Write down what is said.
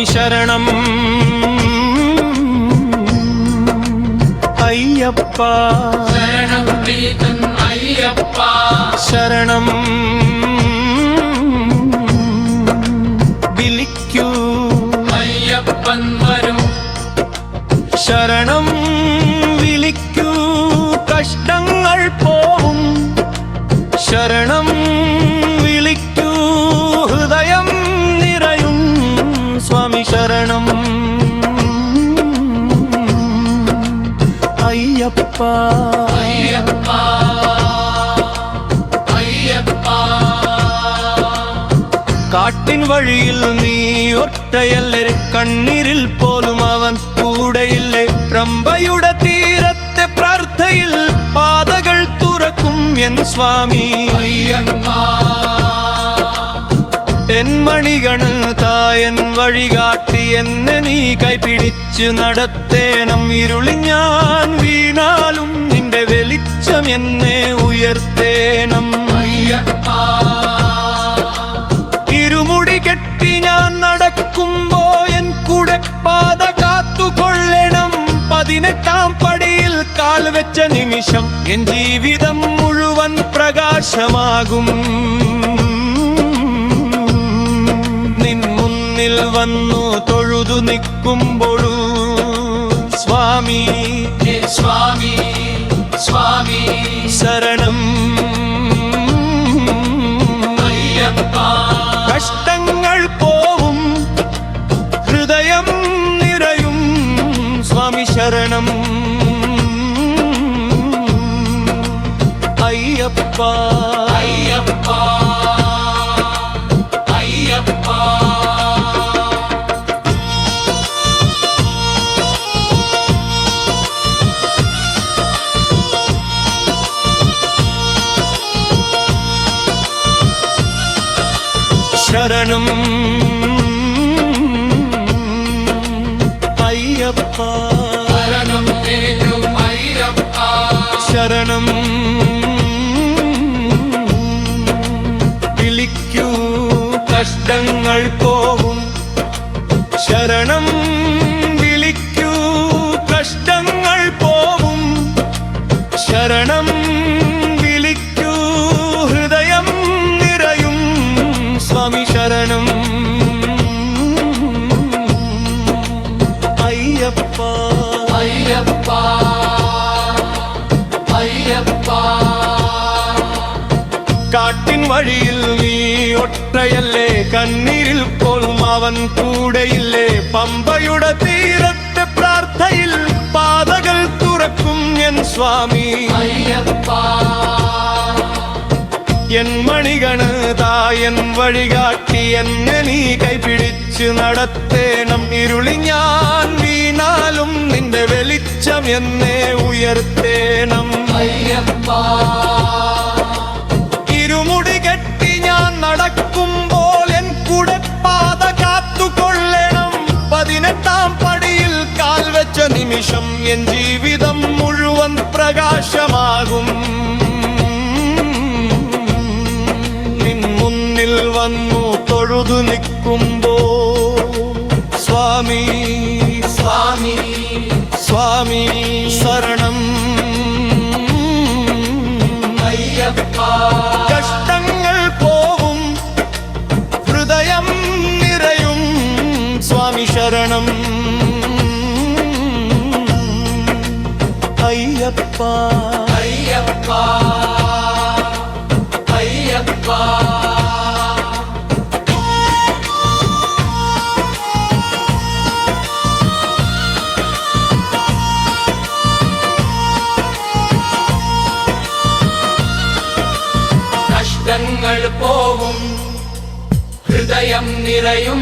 സ്വാമി ശരണം അയ്യപ്പ ശരണം പ്രീതൻ അയ്യപ്പ ശരണം വിളിക്കൂ അയ്യപ്പൻ വരൂ ശരണം വിളിക്കൂ കഷ്ടങ്ങൾ പോവും ശരണം വിളിക്കൂ ഹൃദയം നിറയും സ്വാമി ശരണം അയ്യപ്പ അയ്യപ്പ അയ്യപ്പ കാട്ടിൻ വഴിയിൽ നീ ഒറ്റയല്ലേ കണ്ണീരിൽ പോലും അവൻ കൂടെയില്ലേ പ്രംബയുടെ തീരത്തെ പ്രാർത്ഥയിൽ പാതകൾ തുറക്കും എൻ സ്വാമി അയ്യപ്പ എൻ മണികണ് തായൻ വഴികാട്ടി എന്നെ നീ കൈപിടിച്ചു നടത്തേണം ഇരുളി ഞാൻ വീണാലും നിന്റെ വെളിച്ചം എന്നെ ഉയർത്തേണം അയ്യപ്പ ഇരുമുടി കെട്ടി ഞാൻ നടക്കുമ്പോ എൻ കൂടെ പാത കാത്തുകൊള്ളണം 18-ാം പടിയിൽ കാൽ വെച്ച നിമിഷം എൻ ജീവിതം മുഴുവൻ പ്രകാശമാകും നിൻ മുന്നിൽ വന്നു തൊഴുതു നിൽക്കുമ്പോഴൂ സ്വാമി സ്വാമി സ്വാമി ശരണം അയ്യപ്പ കഷ്ടങ്ങൾ പോവും ഹൃദയം നിറയും സ്വാമി ശരണം അയ്യപ്പ അയ്യപ്പ അയ്യപ്പ ശരണം അയ്യപ്പ ശരണം തേരും അയ്യപ്പ ശരണം വിളിക്കൂ കഷ്ടങ്ങൾ പോവും ശരണം വിളിക്കൂ കഷ്ടങ്ങൾ പോവും ശരണം വിളിക്കൂ ഹൃദയം നിറയും സ്വാമി ശരണം അയ്യപ്പ അയ്യപ്പ അയ്യപ്പ കാട്ടിൻ വഴിയിൽ നീ ഒറ്റയല്ലേ കണ്ണീരിൽ പോലും അവൻ കൂടെയില്ലേ പമ്പയുടെ തീരത്തെ പ്രാർത്ഥയിൽ പാതകൾ തുറക്കും എൻ സ്വാമി അയ്യപ്പ എൻ മണികണ് തായൻ വഴികാട്ടി എന്നെ നീ കൈപിടിച്ചു നടത്തേണം ഇരുളി ഞാൻ വീണാലും നിന്റെ വെളിച്ചം എന്നെ ഉയർത്തേണം അയ്യപ്പ ഇരുമുടി കെട്ടി ഞാൻ നടക്കുമ്പോൾ എൻ കൂടെ പാത കാത്തുകൊള്ളണം 18-ാം പടിയിൽ കാൽ വെച്ച നിമിഷം എൻ ജീവിതം മുഴുവൻ പ്രകാശമാകും നിൻ മുന്നിൽ വന്നു തൊഴുതു നിൽക്കുമ്പോ സ്വാമി സ്വാമി സ്വാമി ശരണം അയ്യപ്പ കഷ്ടങ്ങൾ പോവും ഹൃദയം നിറയും സ്വാമി ശരണം അയ്യപ്പ അയ്യപ്പ അയ്യപ്പ കഷ്ടങ്ങൾ പോവും ഹൃദയം നിറയും